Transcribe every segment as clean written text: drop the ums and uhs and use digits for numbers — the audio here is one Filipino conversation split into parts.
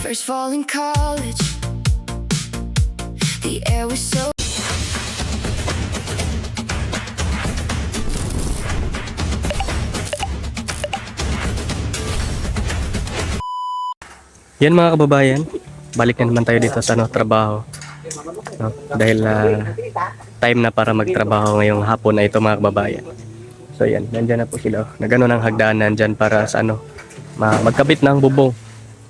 first fall in college. The air was so Yan mga kababayan, balik na naman tayo dito sa trabaho. No? Dahil time na para magtrabaho ngayong hapon na ito mga kababayan. So yan, nandyan na po sila. Nagano ng hagdanan dyan para sa magkabit ng bubong.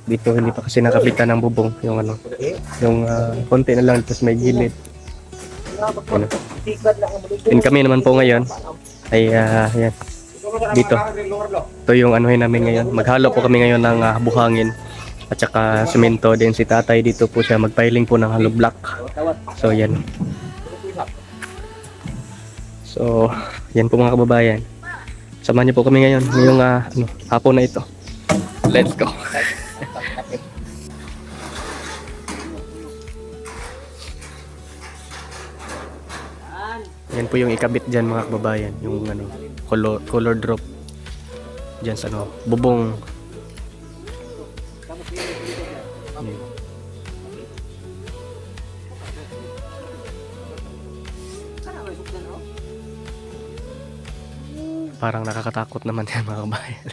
Dito hindi pa kasi nakabitan ng bubong yung konti na lang tapos may gilid. Ano. And kami naman po ngayon ay yan. Dito. Ito yung anuhin namin ngayon. Maghalo po kami ngayon ng buhangin at saka semento. Din si tatay dito po siya magpiling po ng hollow block. So yan. So yan po mga kababayan. Samahan niyo po kami ngayon ngayong hapon na ito. Let's go. Yan po yung ikabit dyan mga kababayan. Yung color drop dyan sa bubong. Yan. Parang nakakatakot naman yan mga kababayan.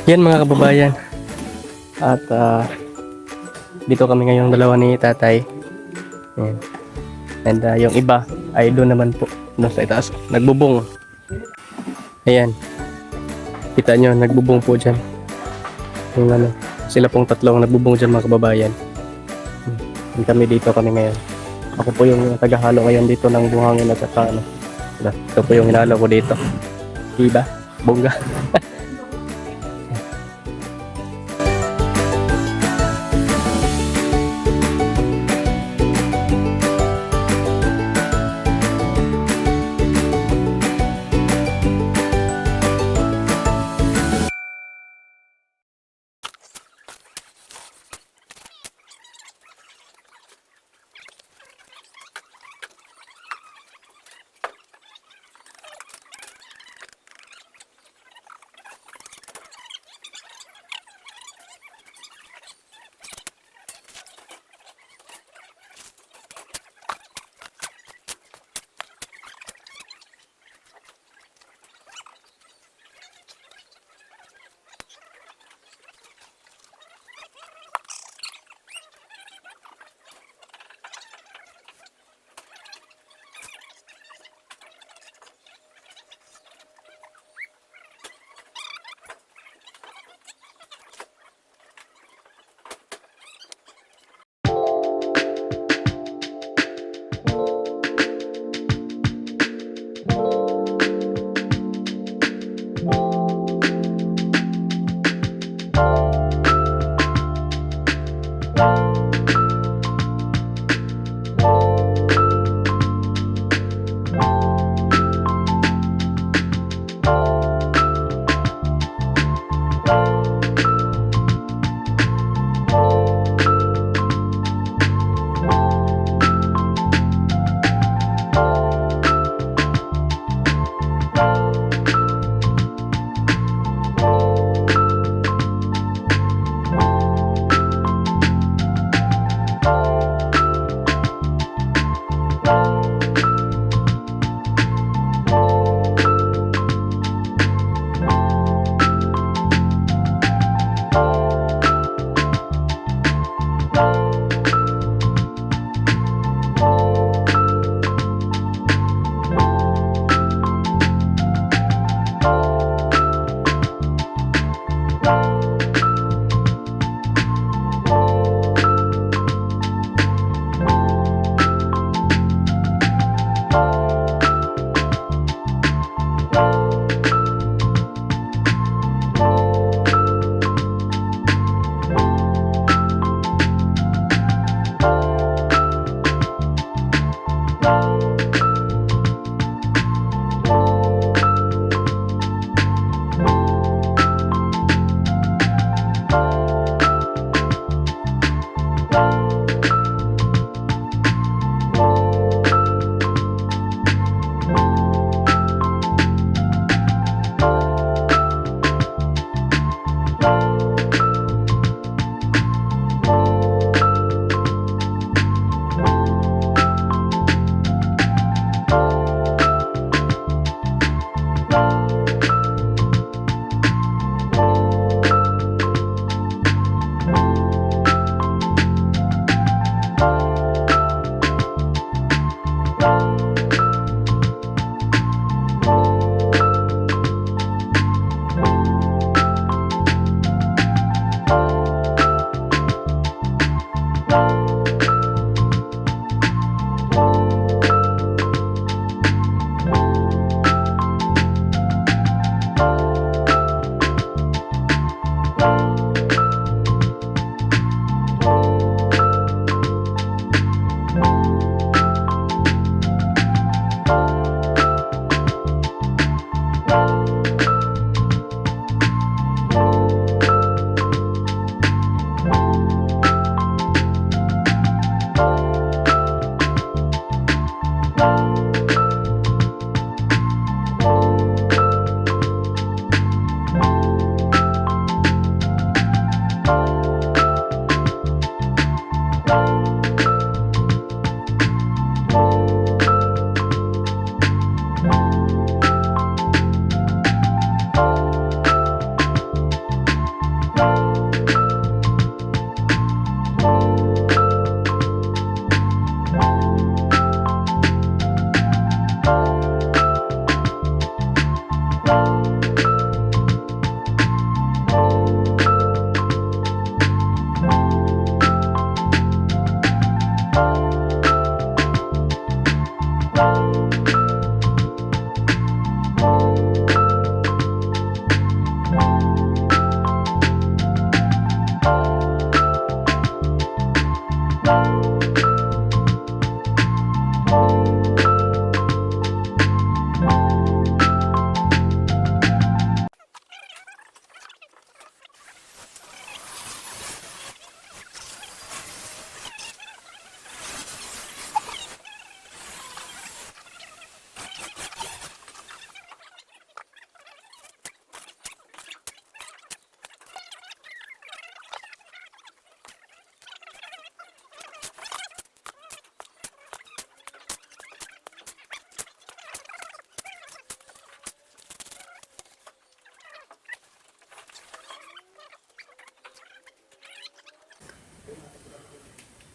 Yan mga kababayan. At dito kami ngayong dalawa ni tatay. Yan. And yung iba ay doon naman po. Doon sa itaas. Nagbubong. Ayan. Kita nyo, nagbubong po dyan. Yung ano, sila pong tatlong nagbubong dyan mga kababayan. And kami dito kami ngayon. Ako po yung tagahalo ngayon dito ng buhangin at saka ano. Ito po yung hinalo ko dito. Diba? Bongga.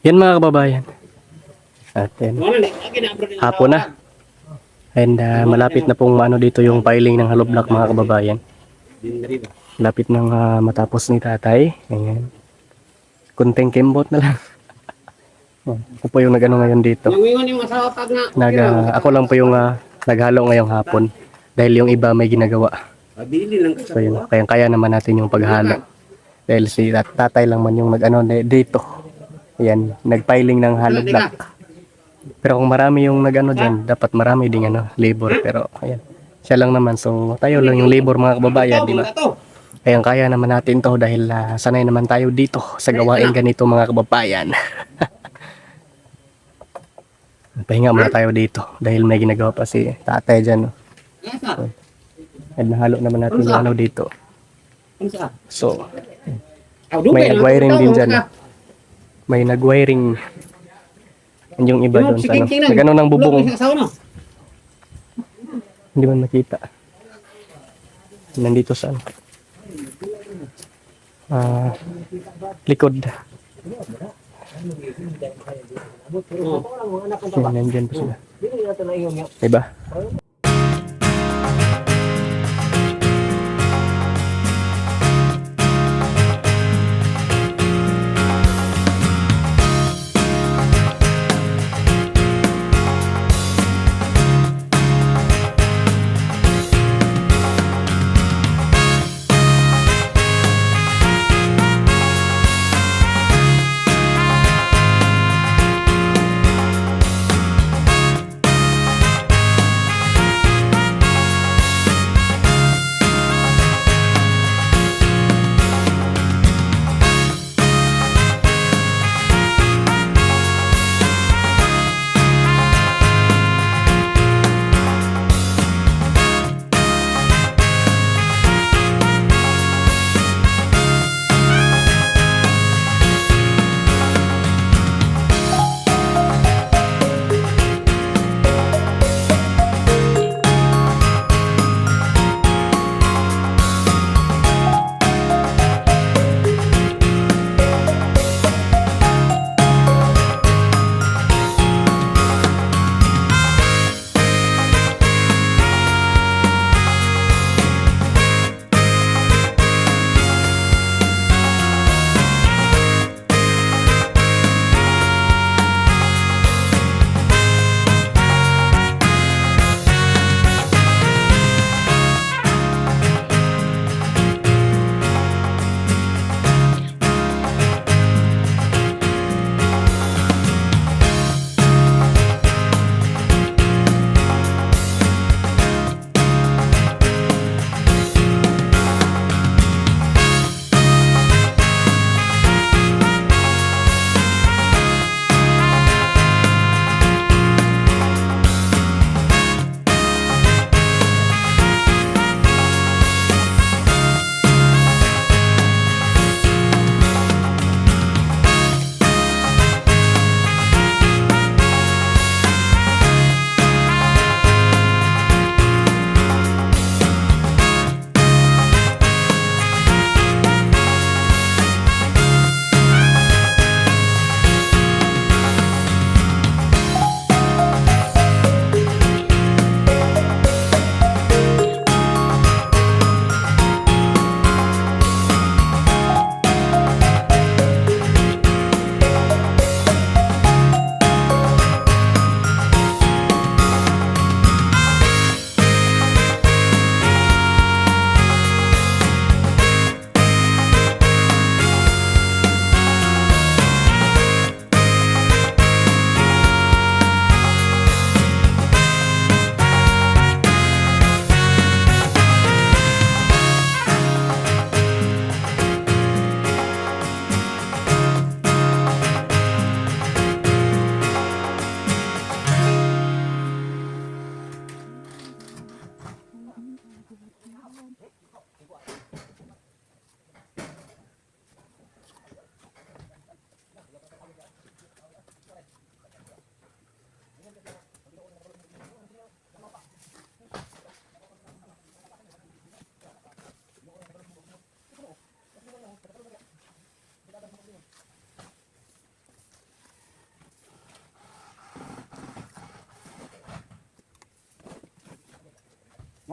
Yan mga kababayan. At yan, hapon na. And malapit na pong ano dito yung piling ng hollow block mga kababayan. Malapit nang matapos ni tatay. Ayan. Kunting kimbot na lang. Ako po yung nag-ano ngayon dito. Ako lang po yung naghalo ngayong hapon. Dahil yung iba may ginagawa. So yun, kaya naman natin yung paghalo. Dahil si tatay lang man yung nag-ano dito. Ayan, nagpiling ng hollow block. Pero kung marami yung nag-ano dyan, dapat marami ding labor. Pero ayan, siya lang naman. So tayo lang yung labor mga kababayan, di ba? Kaya naman natin to dahil sanay naman tayo dito sa gawain ganito mga kababayan. Pahinga muna tayo dito dahil may ginagawa pa si tatay dyan. No? So, at nahalo naman natin yung ano dito. So, may nag-wiring din dyan. No? May nag-wiring. Yung iba doon sa nagano ng bubong. Hindi man makita. Nandito sa likod. Yan, nandyan po sila. Diba?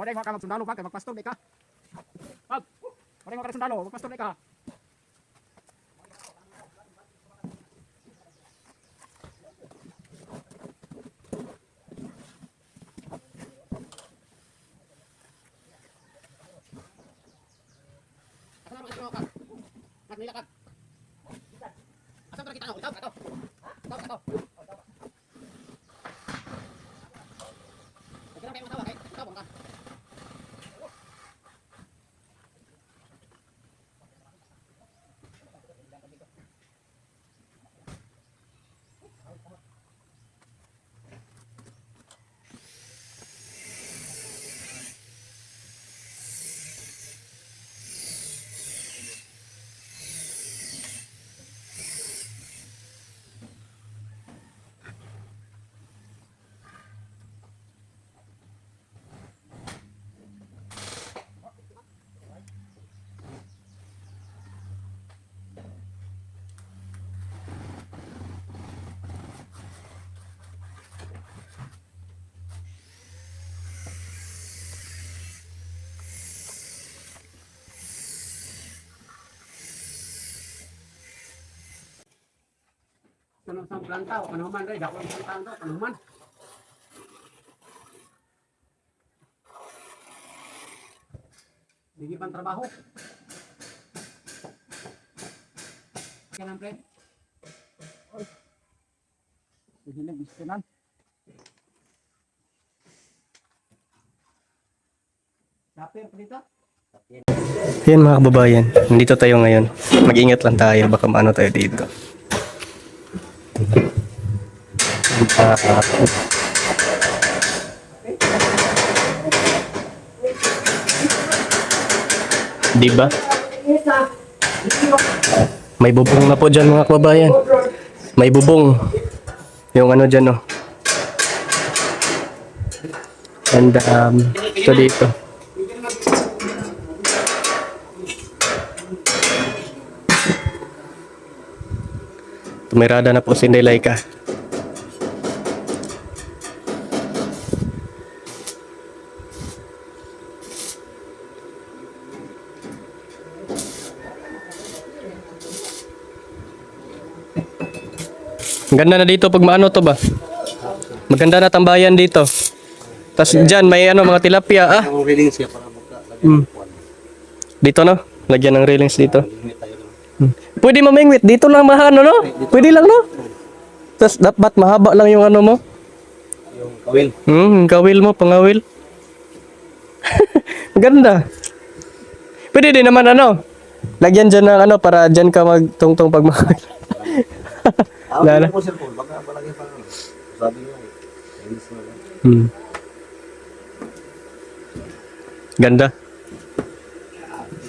Mo dai mo ka magsundalo pa kay magpastor di ka. Pag. Mo dai mo ka sundalo, magpastor di ka. Tanong sa planta, panuman rin, dako ang planta, panuman. Hindi pang trabaho. Kaya lang, pre. Hindi na, gusto lang. Kapir pa dito? Ayan mga kababayan, nandito tayo ngayon. Mag-ingat lang tayo, baka maano tayo dito. Diba? May bubong na po dyan mga kababayan. May bubong. Yung ano dyan, oh. And ito dito. Tumirada na po si Nelaika. Ang ganda na dito pag maano to ba? Maganda na tambayan dito. Tapos dyan may ano mga tilapia ah. Ang reading siya para magka Dito no? Lagyan ng railings dito. Pwede mamingwit. Dito lang mahano no? Pwede lang no? Tapos dapat mahaba lang yung ano mo. yung kawil. Kawil mo, pangawil. Ganda. Pwede din naman ano. Lagyan dyan ng ano para dyan ka magtungtong pag mahal. Lala ko cellphone, baka palagi pa ano. Sabi niya, English na lang. Ganda.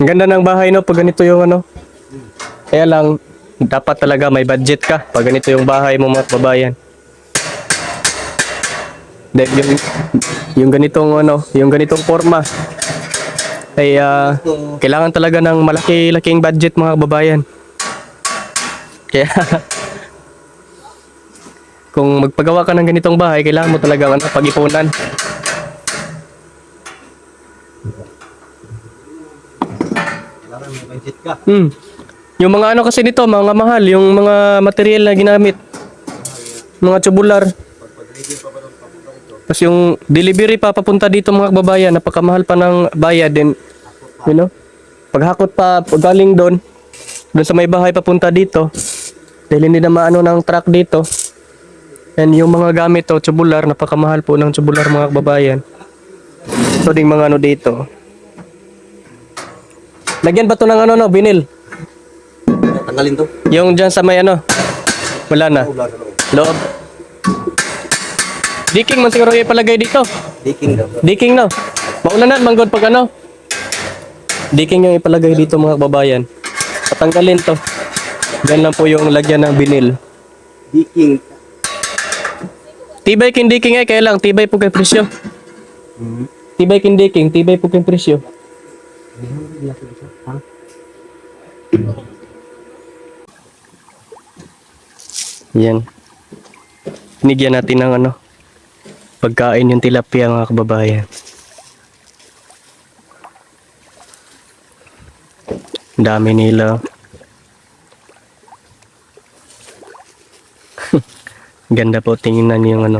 Ang ganda ng bahay no pag ganito yung ano. Kaya lang dapat talaga may budget ka pag ganito yung bahay mo mga kababayan. Yung ganitong ano, yung ganitong forma ay kailangan talaga ng malaki-laking budget mga kababayan. Kaya kung magpagawa ka ng ganitong bahay, kailangan mo talaga ano, pag-ipunan. Kailangan may budget ka. Yung mga ano kasi nito, mga mahal, yung mga material na ginamit. Mga tubular. Pag-deliver pa ba ng papunta ito? Tapos yung delivery pa papunta dito mga kababayan, napakamahal pa ng bayad din. You know? Paghakot pa, pag galing doon sa may bahay papunta dito, dahil hindi na maano ng truck dito. And yung mga gamit to, tubular, napakamahal po ng tubular mga kababayan. So ding mga ano dito. Lagyan ba to ng ano no, vinil? Tanggalin to. Yung dyan sa may ano, wala na. Ular sa loob. Loob. Diking man siguro ipalagay dito. Diking daw. Diking no. Maulanan manggod pag ano. Diking yung ipalagay dito mga kababayan. Patanggalin to. Diyan lang po yung lagyan ng vinil. Diking. Tibay kin diking ay kaya lang tibay po kay presyo. Tibay kin diking, tibay po kay presyo. Ha? Yan. Binigyan natin ng ano, pagkain yung tilapia mga kababayan. Dami nila. Ganda po tingnan yung ano.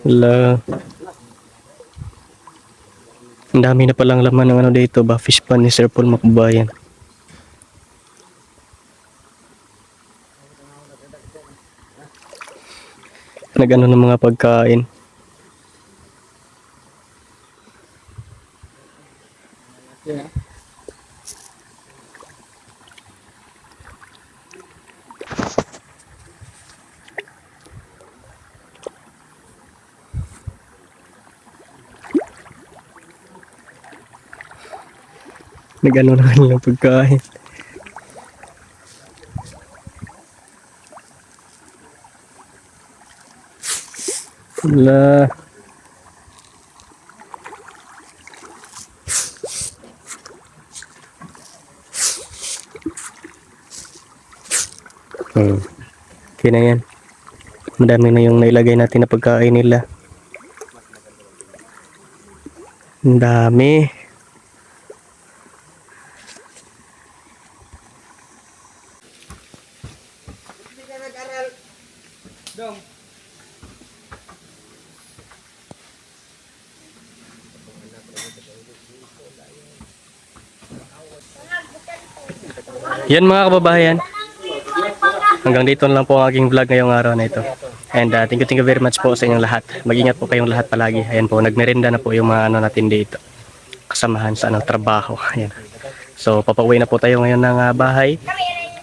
Wala. Ang dami na palang laman ng ano dito ba, fish pan ni Sir Paul Macbayan. Nag-ano ng mga pagkain. Nag-ano na kanilang pagkain. Wala. Okay na yan. Madami na yung nailagay natin na pagkain nila. Ang dami. Yan mga kababayan. Hanggang dito na lang po ang aking vlog ngayong araw na ito. And thank you very much po sa inyong lahat. Mag-ingat po kayong lahat palagi. Ayan po, nagmerenda na po yung mga ano natin dito. Kasamahan sa ano, trabaho. Ayan. So, papauwi na po tayo ngayon ng bahay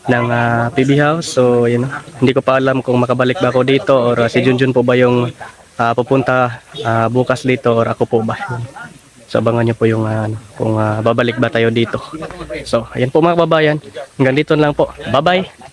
ng PB House. So, yun, hindi ko pa alam kung makabalik ba ako dito or si Junjun po ba yung pupunta bukas dito or ako po ba. So, abangan nyo po yung kung babalik ba tayo dito. So, ayan po mga kababayan. Hanggang dito na lang po. Bye-bye!